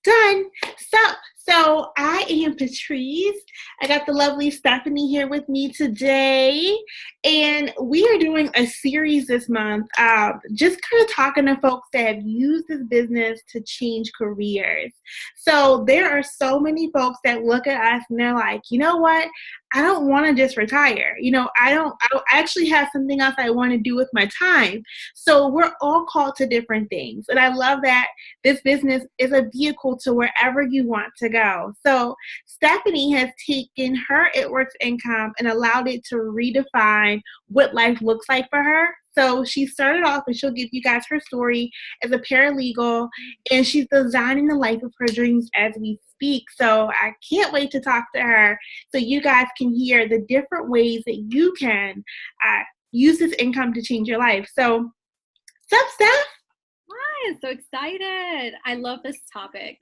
Done. So I am Patrice. I got the lovely Stephanie here with me today, and we are doing a series this month, just kind of talking to folks that have used this business to change careers. So there are so many folks that look at us and they're like, you know what? I don't want to just retire. I actually have something else I want to do with my time. So we're all called to different things. And I love that this business is a vehicle to wherever you want to go. So Stephanie has taken her It Works income and allowed it to redefine what life looks like for her. So she started off, and she'll give you guys her story, as a paralegal, and she's designing the life of her dreams as we speak. So I can't wait to talk to her so you guys can hear the different ways that you can use this income to change your life. So, what's up, Steph? Hi, I'm so excited. I love this topic.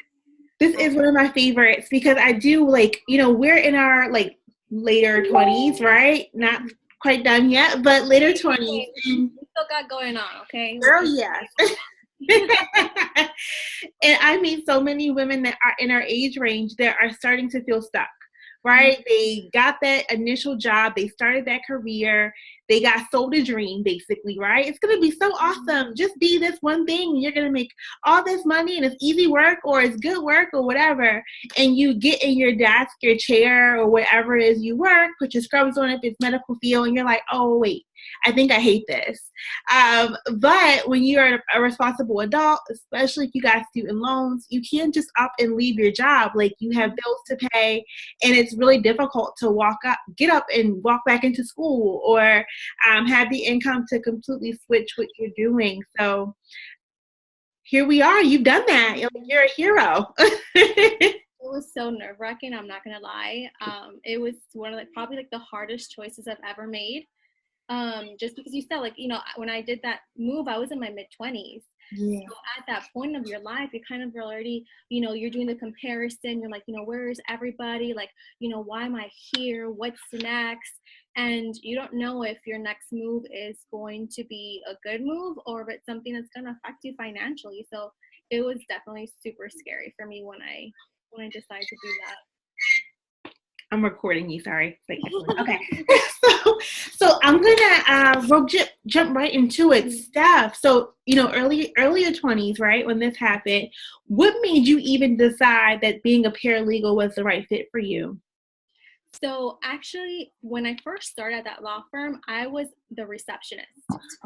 This is one of my favorites because I do we're in our later 20s, right? Not quite done yet, but later 20s. We still got going on, okay? Girl, yes. And I meet so many women that are in our age range that are starting to feel stuck, right? Mm-hmm. They got that initial job, they started that career, they got sold a dream, basically, right? It's going to be so awesome. Just be this one thing, and you're going to make all this money, and it's easy work, or it's good work, or whatever. And you get in your desk, your chair, or whatever it is you work, put your scrubs on if it's medical field, and you're like, oh, wait, I think I hate this. But when you're a responsible adult, especially if you got student loans, you can't just up and leave your job. Like, you have bills to pay, and it's really difficult to get up and walk back into school, or have the income to completely switch what you're doing. So here we are. You've done that. You're a hero. It was so nerve-wracking, I'm not gonna lie. It was one of probably the hardest choices I've ever made. Just because you said, when I did that move, I was in my mid-20s. Yeah. So at that point of your life, you kind of already, you're doing the comparison. You're like, where is everybody? Why am I here? What's next? And you don't know if your next move is going to be a good move or if it's something that's going to affect you financially. So it was definitely super scary for me when I decided to do that. I'm recording you, sorry. Okay. So I'm gonna jump right into it, Steph. So, earlier 20s, right, when this happened, what made you even decide that being a paralegal was the right fit for you? So actually, when I first started at that law firm, I was the receptionist.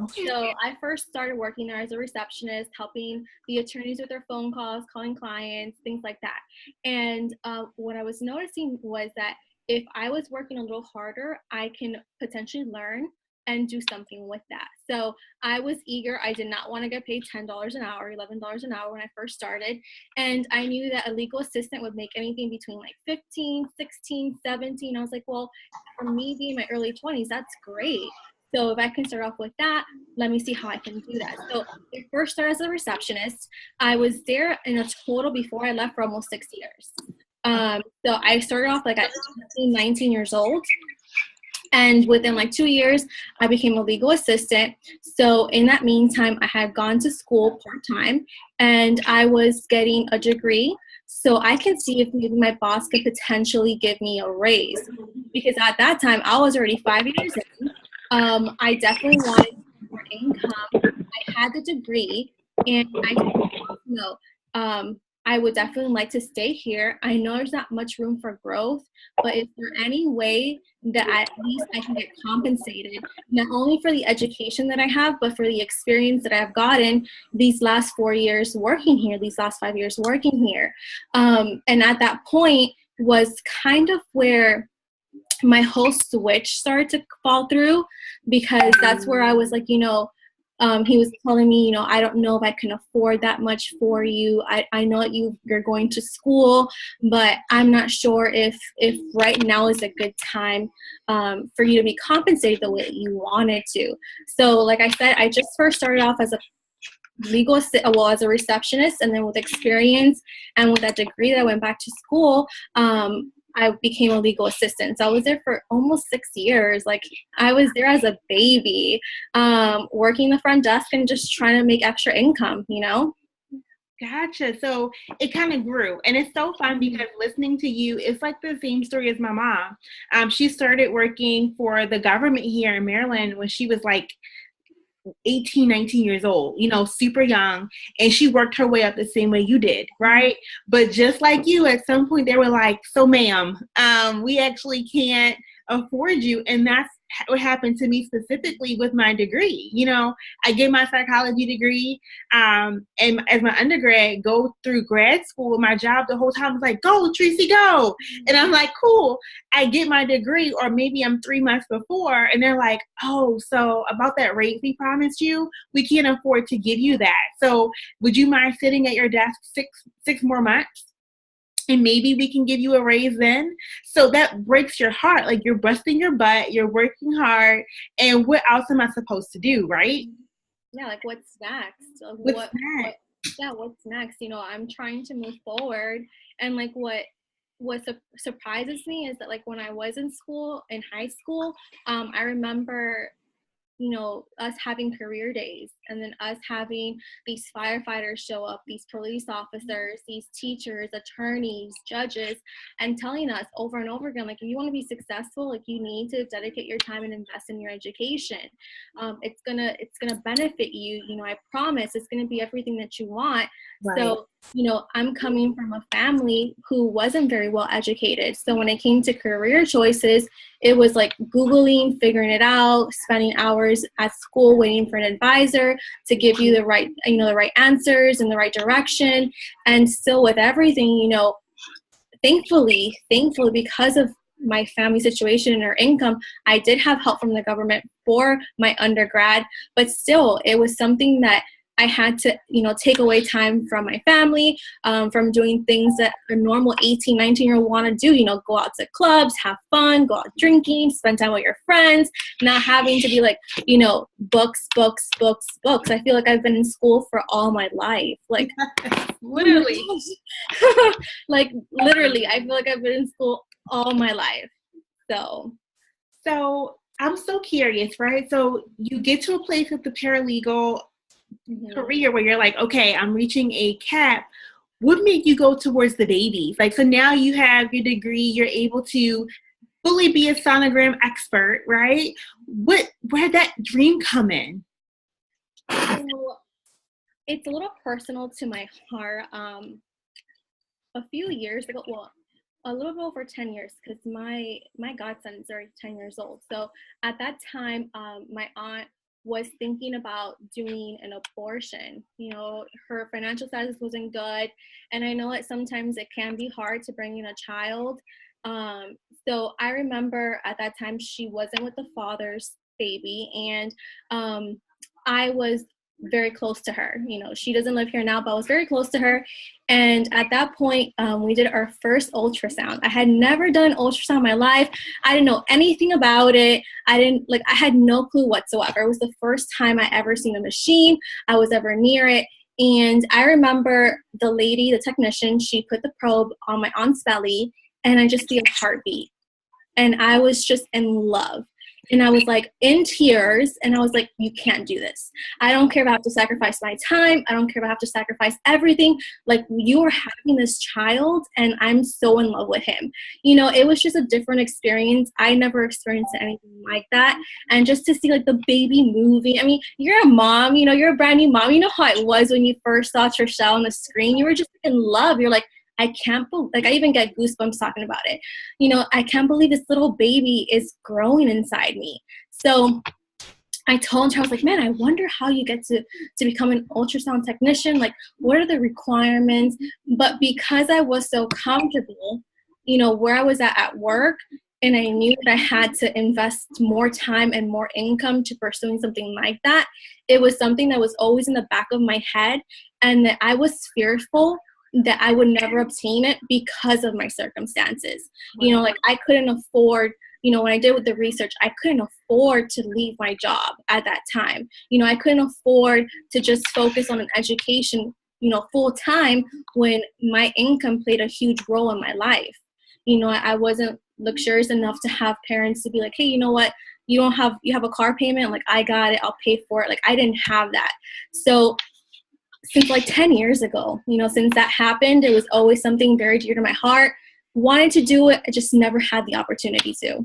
Okay. So I first started working there as a receptionist, helping the attorneys with their phone calls, calling clients, things like that. And what I was noticing was that if I was working a little harder, I can potentially learn and do something with that. So I was eager. I did not want to get paid $10 an hour, $11 an hour when I first started. And I knew that a legal assistant would make anything between 15, 16, 17. I was like, well, for me being my early 20s, that's great. So if I can start off with that, let me see how I can do that. So I first started as a receptionist. I was there in a total before I left for almost 6 years. So I started off at 18, 19 years old. And within 2 years, I became a legal assistant. So in that meantime, I had gone to school part-time and I was getting a degree. So I can see if maybe my boss could potentially give me a raise. Because at that time, I was already 5 years in. I definitely wanted more income. I had the degree and I would definitely like to stay here. I know there's not much room for growth, but is there any way that at least I can get compensated, not only for the education that I have, but for the experience that I've gotten these last 4 years working here, these last 5 years working here. And at that point was kind of where my whole switch started to fall through, because that's where I was he was telling me, I don't know if I can afford that much for you. I know that you're going to school, but I'm not sure if right now is a good time for you to be compensated the way that you wanted to. So like I said, I just first started off as a as a receptionist, and then with experience and with that degree that I went back to school, I became a legal assistant. So I was there for almost 6 years. I was there as a baby, working the front desk and just trying to make extra income, Gotcha. So it kind of grew. And it's so fun because listening to you, it's like the same story as my mom. She started working for the government here in Maryland when she was like 18, 19 years old, super young. And she worked her way up the same way you did, right? But just like you, at some point they were like, so ma'am, we actually can't afford you. And that's what happened to me specifically with my degree. I get my psychology degree, and as my undergrad, go through grad school. My job the whole time was like, go, Tracy, go. And I'm like, cool. I get my degree, or maybe I'm 3 months before, and they're like, oh, so about that rate we promised you, we can't afford to give you that. So would you mind sitting at your desk six more months? And maybe we can give you a raise then. So that breaks your heart. Like, you're busting your butt, you're working hard, and what else am I supposed to do, right? Yeah, like what's next? What's next? What's next? I'm trying to move forward, and like what surprises me is that like when I was in high school, I remember us having career days, and then us having these firefighters show up, these police officers, these teachers, attorneys, judges, and telling us over and over again, like, if you want to be successful, like, you need to dedicate your time and invest in your education. It's gonna benefit you. I promise it's gonna be everything that you want. Right. So, I'm coming from a family who wasn't very well educated. So when it came to career choices, it was like Googling, figuring it out, spending hours at school waiting for an advisor to give you the right answers in the right direction. And still with everything, thankfully, because of my family situation and our income, I did have help from the government for my undergrad, but still it was something that I had to, take away time from my family, from doing things that a normal 18, 19-year-old want to do, go out to clubs, have fun, go out drinking, spend time with your friends, not having to be like, books, books, books, books. I feel like I've been in school for all my life. Like, literally. Like, literally, I feel like I've been in school all my life. So I'm so curious, right? So you get to a place with the paralegal career where you're like, okay, I'm reaching a cap. What made you go towards the babies? Like, so now you have your degree, you're able to fully be a sonogram expert, right? Where did that dream come in? So, it's a little personal to my heart. A few years ago, well, a little bit over 10 years, because my godsons are 10 years old. So at that time, my aunt was thinking about doing an abortion. Her financial status wasn't good, and I know that sometimes it can be hard to bring in a child. So I remember at that time she wasn't with the father's baby, and I was very close to her. She doesn't live here now, but I was very close to her. And at that point, we did our first ultrasound. I had never done ultrasound in my life. I didn't know anything about it. I had no clue whatsoever. It was the first time I ever seen a machine. I was ever near it. And I remember the technician, she put the probe on my aunt's belly, and I just see a heartbeat. And I was just in love. And I was like in tears, and I was like, you can't do this. I don't care if I have to sacrifice my time. I don't care if I have to sacrifice everything. Like, you are having this child, and I'm so in love with him. It was just a different experience. I never experienced anything like that. And just to see like the baby moving. I mean, you're a mom, you're a brand new mom. You know how it was when you first saw Trishelle on the screen. You were just in love. You're like, I can't believe, I even get goosebumps talking about it. I can't believe this little baby is growing inside me. So I told her, I was like, man, I wonder how you get to become an ultrasound technician. Like, what are the requirements? But because I was so comfortable, where I was at work, and I knew that I had to invest more time and more income to pursuing something like that, it was something that was always in the back of my head, and that I was fearful that I would never obtain it because of my circumstances. Like, I couldn't afford, when I did with the research, I couldn't afford to leave my job at that time. I couldn't afford to just focus on an education, full time, when my income played a huge role in my life. I wasn't luxurious enough to have parents to be like, hey, you know what? You have a car payment. Like, I got it. I'll pay for it. Like, I didn't have that. So since like 10 years ago. Since that happened, it was always something very dear to my heart. Wanted to do it, I just never had the opportunity to.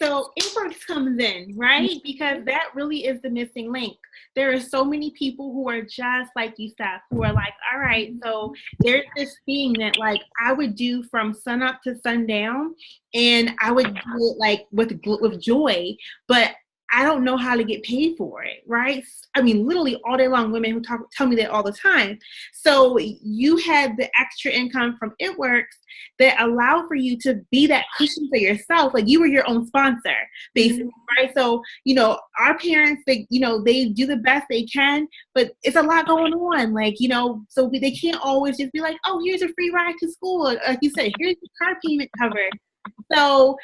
So It comes in, right? Because that really is the missing link. There are so many people who are just like you, Steph, who are like, all right, so there's this thing that like I would do from sun up to sundown, and I would do it like with joy, but I don't know how to get paid for it, right? I mean, literally all day long, women who tell me that all the time. So you had the extra income from It Works that allowed for you to be that cushion for yourself. Like you were your own sponsor, basically, right? So, our parents, they do the best they can, but it's a lot going on. Like, so they can't always just be like, oh, here's a free ride to school. Like you said, here's the car payment covered. So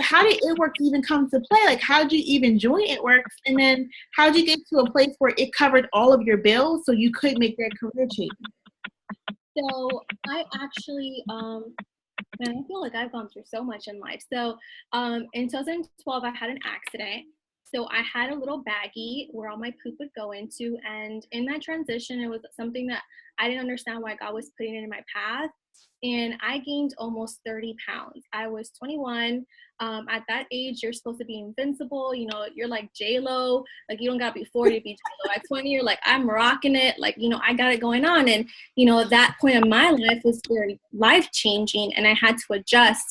how did It Works even come to play? Like, how did you even join It Works? And then how did you get to a place where it covered all of your bills so you could make that career change? So I actually, man, I feel like I've gone through so much in life. So in 2012, I had an accident. So I had a little baggie where all my poop would go into. And in that transition, it was something that I didn't understand why God was putting it in my path. And I gained almost 30 pounds. I was 21. At that age, you're supposed to be invincible. You're like J-Lo. Like, you don't got to be 40 to be J-Lo. At 20, you're like, I'm rocking it. Like, I got it going on. And, that point in my life was very life-changing, and I had to adjust.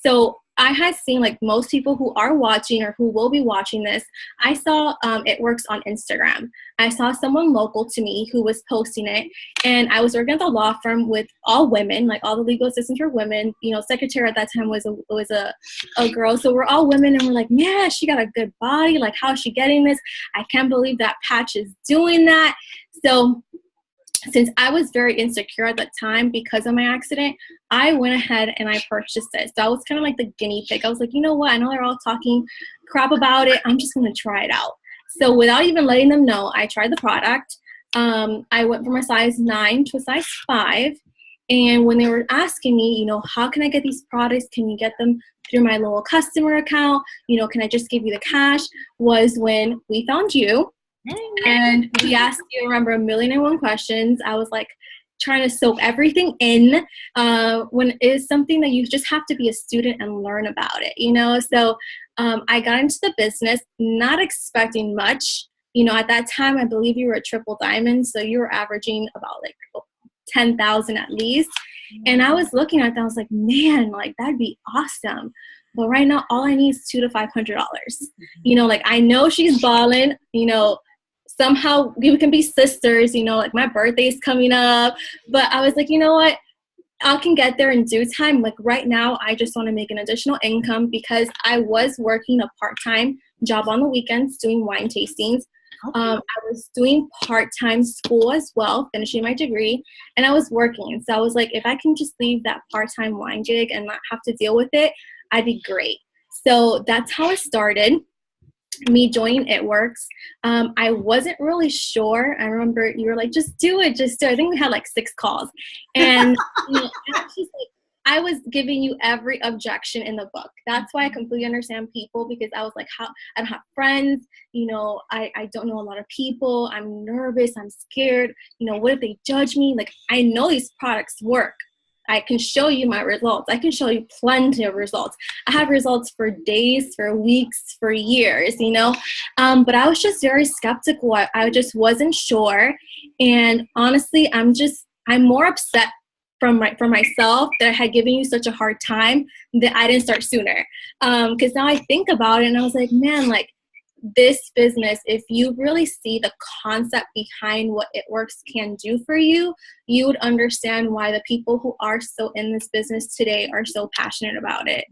So I had seen, like most people who are watching or who will be watching this, I saw It Works on Instagram. I saw someone local to me who was posting it, and I was working at the law firm with all women, like all the legal assistants were women. Secretary at that time was a girl. So we're all women, and we're like, man, she got a good body. Like, how is she getting this? I can't believe that Patch is doing that. So since I was very insecure at that time because of my accident, I went ahead and I purchased it. So I was kind of like the guinea pig. I was like, you know what? I know they're all talking crap about it. I'm just going to try it out. So without even letting them know, I tried the product. I went from a size 9 to a size 5. And when they were asking me, how can I get these products? Can you get them through my little customer account? Can I just give you the cash? Was when we found you. And we asked you, remember, 1,000,001 questions. I was like trying to soak everything in when it is something that you just have to be a student and learn about it, So I got into the business not expecting much. At that time, I believe you were a triple diamond. So you were averaging about like 10,000 at least. And I was looking at that. I was like, man, like that'd be awesome. But right now, all I need is $200 to $500. Like I know she's balling, somehow we can be sisters, like my birthday's coming up. But I was like, you know what? I can get there in due time. Like right now, I just want to make an additional income because I was working a part-time job on the weekends doing wine tastings. Okay. I was doing part-time school as well, finishing my degree, and I was working. So I was like, if I can just leave that part-time wine gig and not have to deal with it, I'd be great. So that's how it started. Me joining It Works. I wasn't really sure. I remember you were like, just do it. I think we had like 6 calls. And I was giving you every objection in the book. That's why I completely understand people, because I was like, I don't have friends. I don't know a lot of people. I'm nervous. I'm scared. What if they judge me? Like, I know these products work. I can show you my results. I can show you plenty of results. I have results for days, for weeks, for years, But I was just very skeptical. I just wasn't sure. And honestly, I'm more upset for myself that I had given you such a hard time that I didn't start sooner. Because now I think about it and I was like, man, like, this business, if you really see the concept behind what It Works can do for you, you would understand why the people who are still in this business today are so passionate about it.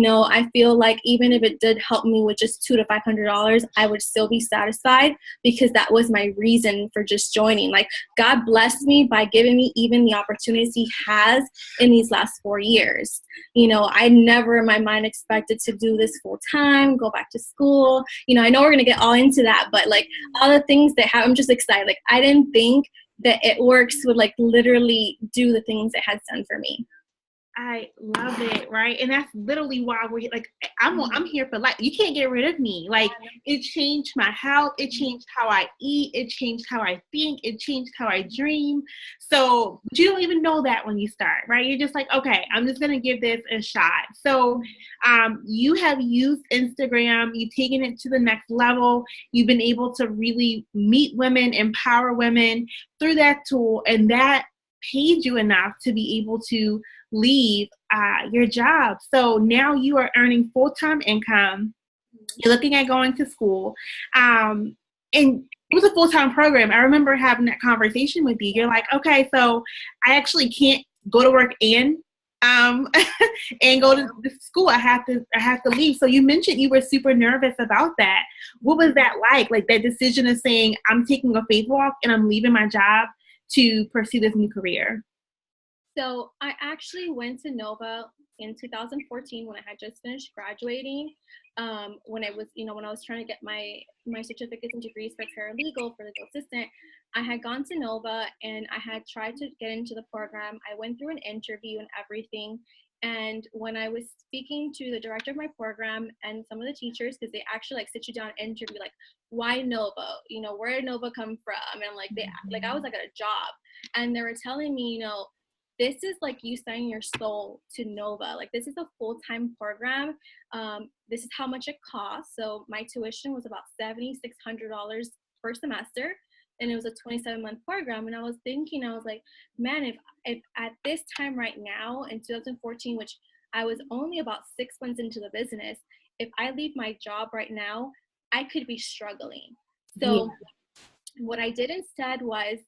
I feel like even if it did help me with just $200 to $500, I would still be satisfied because that was my reason for just joining. Like, God blessed me by giving me even the opportunities He has in these last 4 years. I never in my mind expected to do this full time, go back to school. I know we're going to get all into that, but like all the things that I'm just excited. Like, I didn't think that It Works would like literally do the things it has done for me. I love it, right? And that's literally why we're like, I'm here for life. You can't get rid of me. Like, it changed my health. It changed how I eat. It changed how I think. It changed how I dream. So, but you don't even know that when you start, right? You're just like, okay, I'm just gonna give this a shot. So, you have used Instagram. You've taken it to the next level. You've been able to really meet women, empower women through that tool, and that paid you enough to be able to leave your job. So now you are earning full-time income. You're looking at going to school. And it was a full-time program. I remember having that conversation with you. You're like, okay, so I actually can't go to work and and go to school. I have to leave. So you mentioned you were super nervous about that. What was that like? Like that decision of saying, I'm taking a faith walk and I'm leaving my job to pursue this new career? So I actually went to Nova in 2014 when I had just finished graduating. When I was, when I was trying to get my certificates and degrees for paralegal, for legal assistant, I had gone to Nova and I had tried to get into the program. I went through an interview and everything. And when I was speaking to the director of my program and some of the teachers, because they actually like sit you down and interview, like, why Nova? Where did Nova come from? And I was like at a job, and they were telling me, this is like you selling your soul to Nova. Like, this is a full-time program. This is how much it costs. So my tuition was about $7,600 per semester, and it was a 27-month program. And I was thinking, I was like, man, if at this time right now in 2014, which I was only about 6 months into the business, if I leave my job right now, I could be struggling. So what I did instead was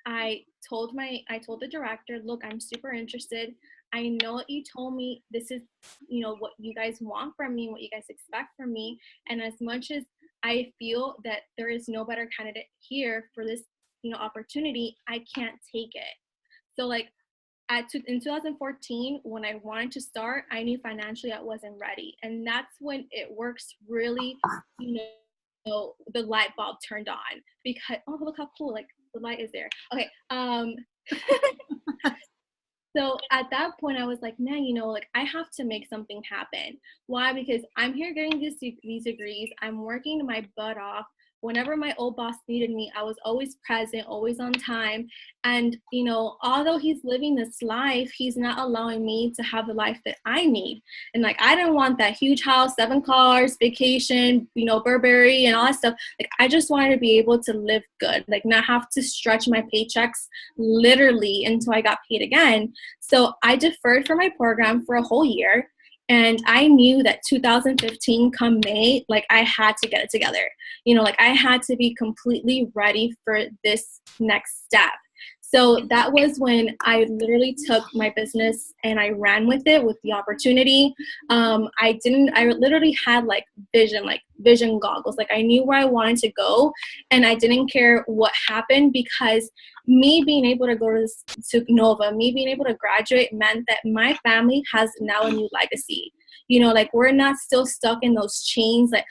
I told the director, look, I'm super interested. I know what you told me. This is, what you guys want from me, what you guys expect from me. And as much as I feel that there is no better candidate here for this, opportunity, I can't take it. So like in 2014, when I wanted to start, I knew financially I wasn't ready. And that's when it works really, the light bulb turned on, because, oh, look how cool, like the light is there. Okay. So at that point I was like, man, like I have to make something happen. Why? Because I'm here getting these degrees. I'm working my butt off. Whenever my old boss needed me, I was always present, always on time. And, although he's living this life, he's not allowing me to have the life that I need. And like, I didn't want that huge house, 7 cars, vacation, Burberry and all that stuff. Like, I just wanted to be able to live good, like not have to stretch my paychecks literally until I got paid again. So I deferred for my program for a whole year. And I knew that 2015 come May, like I had to get it together. Like I had to be completely ready for this next step. So that was when I literally took my business and I ran with it, with the opportunity. I literally had vision goggles. Like I knew where I wanted to go, and I didn't care what happened, because me being able to go to Nova, me being able to graduate meant that my family has now a new legacy. Like we're not still stuck in those chains, like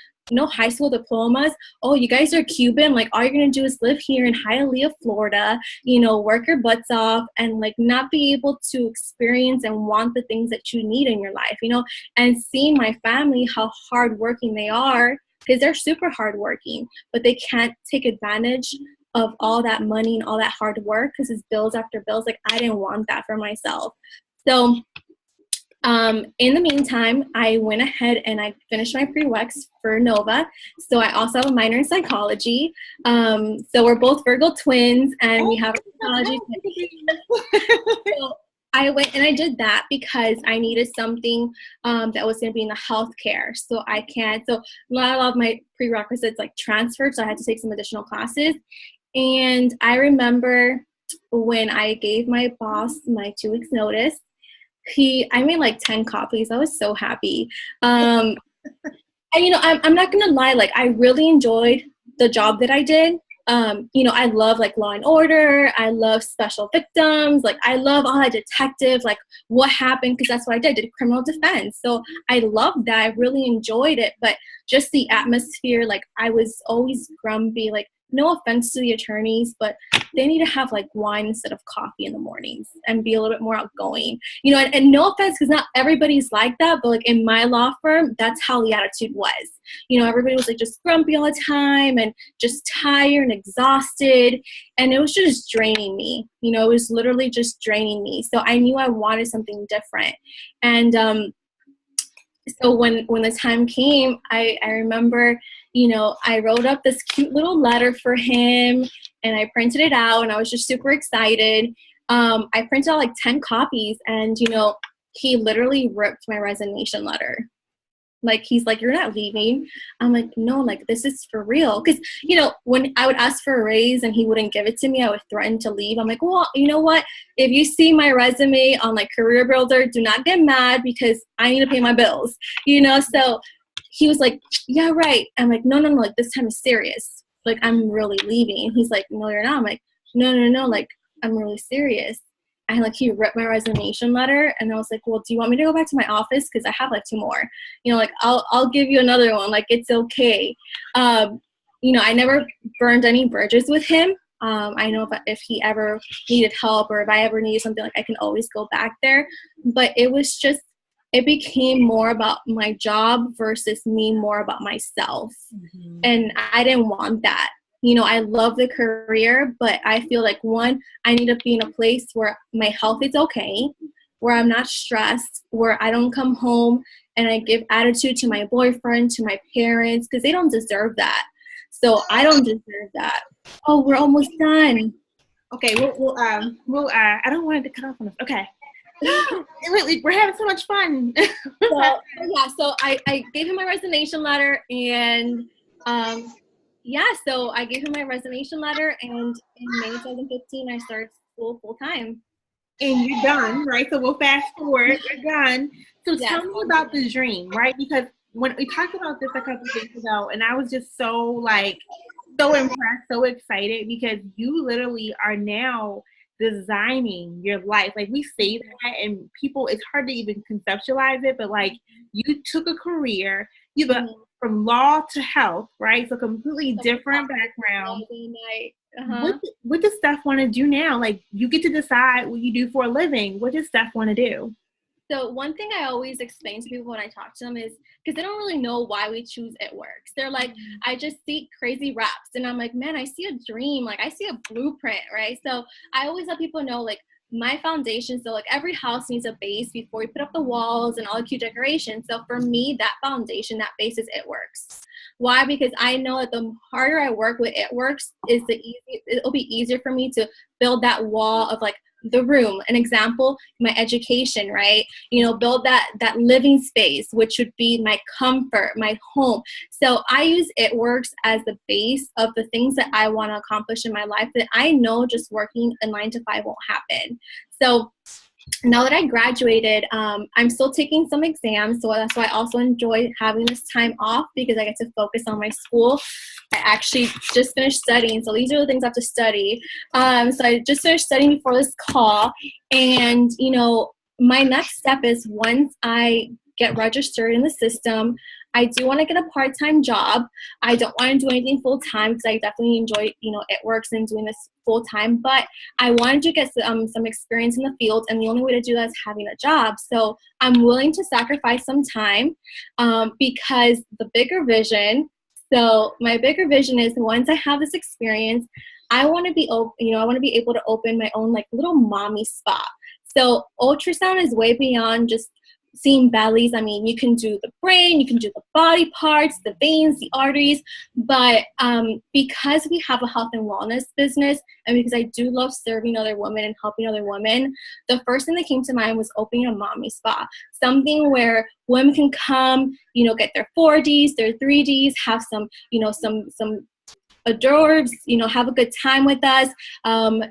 high school diplomas. Oh, you guys are Cuban. Like all you're going to do is live here in Hialeah, Florida, work your butts off and like not be able to experience and want the things that you need in your life, and seeing my family, how hardworking they are, because they're super hardworking, but they can't take advantage of all that money and all that hard work because it's bills after bills. Like I didn't want that for myself. So in the meantime, I went ahead and I finished my prereqs for Nova. So I also have a minor in psychology. So we're both Virgo twins, and we have a psychology. So I went and I did that because I needed something that was going to be in the healthcare. So a lot of my prerequisites like transferred, so I had to take some additional classes. And I remember when I gave my boss my 2 weeks notice, I made like 10 copies. I was so happy. And I'm not gonna lie, like I really enjoyed the job that I did. I love like Law and Order. I love Special Victims. Like I love all that detective, like what happened, because that's what I did criminal defense. So I loved that. I really enjoyed it. But just the atmosphere, like I was always grumpy, like no offense to the attorneys, but they need to have like wine instead of coffee in the mornings and be a little bit more outgoing, you know, and no offense, because not everybody's like that, but like in my law firm, that's how the attitude was. You know, everybody was like just grumpy all the time and just tired and exhausted. And it was just draining me. You know, it was literally just draining me. So I knew I wanted something different. And so when the time came, I remember, you know, I wrote up this cute little letter for him and I printed it out and I was just super excited. I printed out like 10 copies and, you know, he literally ripped my resignation letter. Like, he's like, "You're not leaving." I'm like, "No, like, this is for real." Because, you know, when I would ask for a raise and he wouldn't give it to me, I would threaten to leave. I'm like, "Well, you know what? If you see my resume on like Career Builder, do not get mad because I need to pay my bills." You know, so he was like, "Yeah, right." I'm like, "No, like, this time is serious. Like, I'm really leaving." He's like, "No, you're not." I'm like, No, like, I'm really serious." And like, he ripped my resignation letter and I was like, "Well, do you want me to go back to my office? Because I have like 2 more, you know, like I'll give you another one. Like, it's okay." You know, I never burned any bridges with him. I know if he ever needed help or if I ever needed something, like, I can always go back there. But it became more about my job versus me more about myself. Mm-hmm. And I didn't want that. You know, I love the career, but I feel like, one, I need to be in a place where my health is okay, where I'm not stressed, where I don't come home and I give attitude to my boyfriend, to my parents, because they don't deserve that. So I don't deserve that. Oh, we're almost done. Okay, I don't want it to cut off on us. Okay. We're having so much fun. So I gave him my resignation letter and so I gave him my resignation letter, and in May 2015, I started school full time. And you're done, right? So we'll fast forward. You're done. So tell me about the dream, right? Because when we talked about this a couple of days ago, and I was just so impressed, so excited, because you literally are now designing your life. Like, we say that, and people, it's hard to even conceptualize it, but like, you took a career, from law to health, right? So completely different background. What does Steph want to do now? Like, you get to decide what you do for a living. What does Steph want to do? So one thing I always explain to people when I talk to them is, because they don't really know why we choose It Works. They're like, "I just see crazy wraps." And I'm like, "Man, I see a dream. Like, I see a blueprint," right? So I always let people know, like, my foundation, so like every house needs a base before you put up the walls and all the cute decorations. So for me, that foundation, that base is It Works. Why? Because I know that the harder I work with It Works, it'll be easier for me to build that wall of like the room. An example, my education, right? You know, build that living space, which would be my comfort, my home. So I use It Works as the base of the things that I want to accomplish in my life that I know just working a 9 to 5 won't happen. So now that I graduated, I'm still taking some exams, so that's why I also enjoy having this time off, because I get to focus on my school. I actually just finished studying, so these are the things I have to study. So I just finished studying before this call, and, you know, my next step is, once I get registered in the system, I do want to get a part-time job. I don't want to do anything full-time because I definitely enjoy, you know, It Works and doing this full-time, but I wanted to get some experience in the field, and the only way to do that is having a job. So I'm willing to sacrifice some time because the bigger vision, so my bigger vision is, once I have this experience, I want to be I want to be able to open my own like little mommy spa. So ultrasound is way beyond just seeing bellies. I mean, you can do the brain, you can do the body parts, the veins, the arteries, but because we have a health and wellness business, and because I do love serving other women and helping other women, the first thing that came to mind was opening a mommy spa, something where women can come, you know, get their 4Ds, their 3Ds, have some, you know, some hors d'oeuvres, you know, have a good time with us.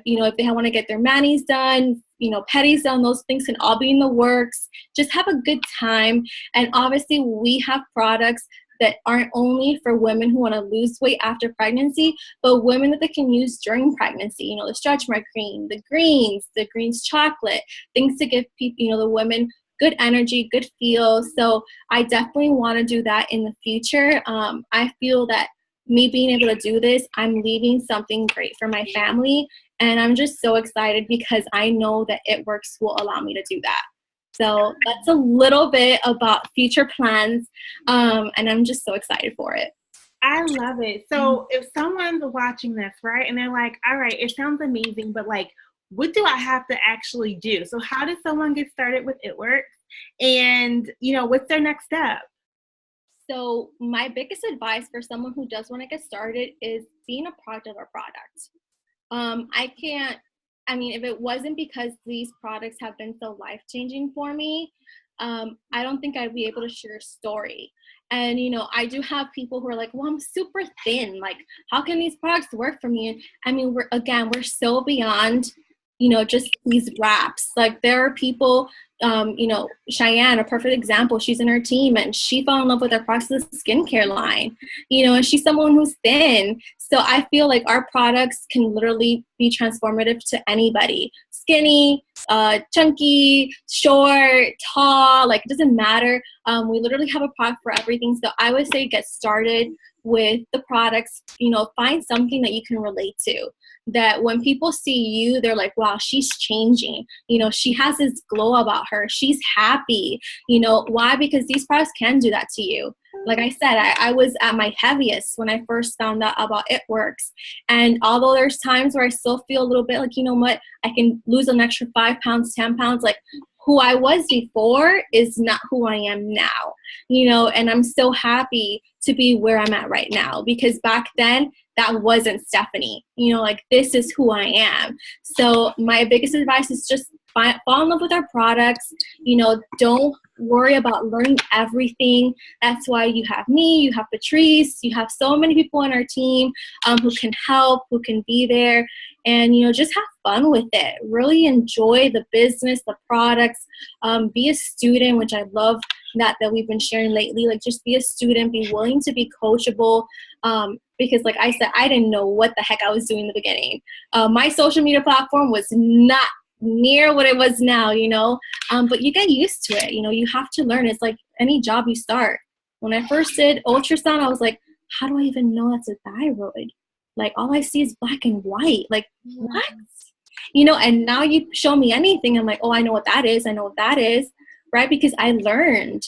You know, if they want to get their manis done, you know, petties done, those things can all be in the works. Just have a good time. And obviously we have products that aren't only for women who want to lose weight after pregnancy, but women that they can use during pregnancy. You know, the stretch mark cream, the greens chocolate, things to give people, you know, the women good energy, good feel. So I definitely want to do that in the future. I feel that me being able to do this, I'm leaving something great for my family. And I'm just so excited because I know that It Works will allow me to do that. So that's a little bit about future plans. And I'm just so excited for it. I love it. So if someone's watching this, right, and they're like, all right, it sounds amazing, but like, what do I have to actually do? So how does someone get started with It Works? And, what's their next step? So my biggest advice for someone who does want to get started is being a product of our product. If it wasn't because these products have been so life-changing for me, I don't think I'd be able to share a story. And, I do have people who are like, well, I'm super thin. Like, how can these products work for me? And we're so beyond, just these wraps. Like, there are people, Cheyenne, a perfect example, she's in her team and she fell in love with our products of the skincare line, and she's someone who's thin. So I feel like our products can literally be transformative to anybody. Skinny, chunky, short, tall, like it doesn't matter. We literally have a product for everything. So I would say get started with the products, find something that you can relate to. That when people see you, they're like, wow, she's changing. She has this glow about her. She's happy. Why? Because these products can do that to you. Like I said, I was at my heaviest when I first found out about It Works. And although there's times where I still feel a little bit like, what, I can lose an extra 5 pounds, 10 pounds, like who I was before is not who I am now, and I'm so happy to be where I'm at right now, because back then that wasn't Stephanie, like this is who I am. So my biggest advice is just fall in love with our products. Don't worry about learning everything. That's why you have me, you have Patrice, you have so many people on our team who can help, who can be there, and just have fun with it. Really enjoy the business, the products. Be a student, which I love that we've been sharing lately. Like, just be a student, be willing to be coachable. Because like I said, I didn't know what the heck I was doing in the beginning. My social media platform was not near what it was now, but you get used to it. You have to learn. It's like any job you start. When I first did ultrasound, I was like, how do I even know that's a thyroid? Like, all I see is black and white. Like, what? And now you show me anything, I'm like, oh, I know what that is. I know what that is. Right? Because I learned.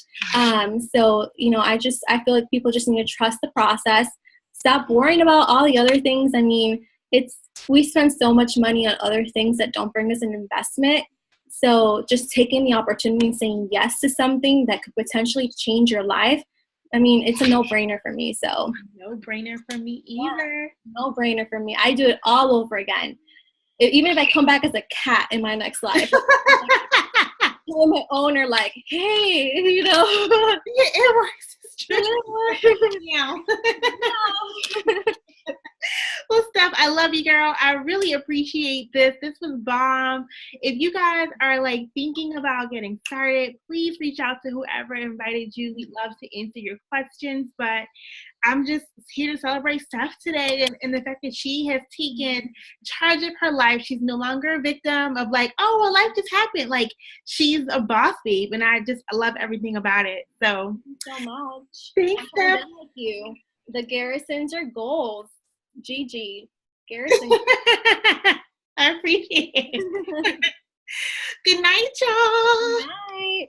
So, I feel like people just need to trust the process. Stop worrying about all the other things. We spend so much money on other things that don't bring us an investment. So just taking the opportunity and saying yes to something that could potentially change your life, it's a no-brainer for me. So no brainer for me either. Yeah, no brainer for me. I do it all over again. Even if I come back as a cat in my next life. My owner, like, hey, yeah, It Works. Yeah. Well, Steph, I love you, girl. I really appreciate this. This was bomb. If you guys are like thinking about getting started, please reach out to whoever invited you. We'd love to answer your questions, but I'm just here to celebrate Steph today and the fact that she has taken charge of her life. She's no longer a victim of like, oh, well, life just happened. Like, she's a boss babe, and I love everything about it. So, thank you so much. Thanks, Steph. With you. The Garrisons are goals. Gigi. Garrison. I appreciate it. Good night, y'all. Good night.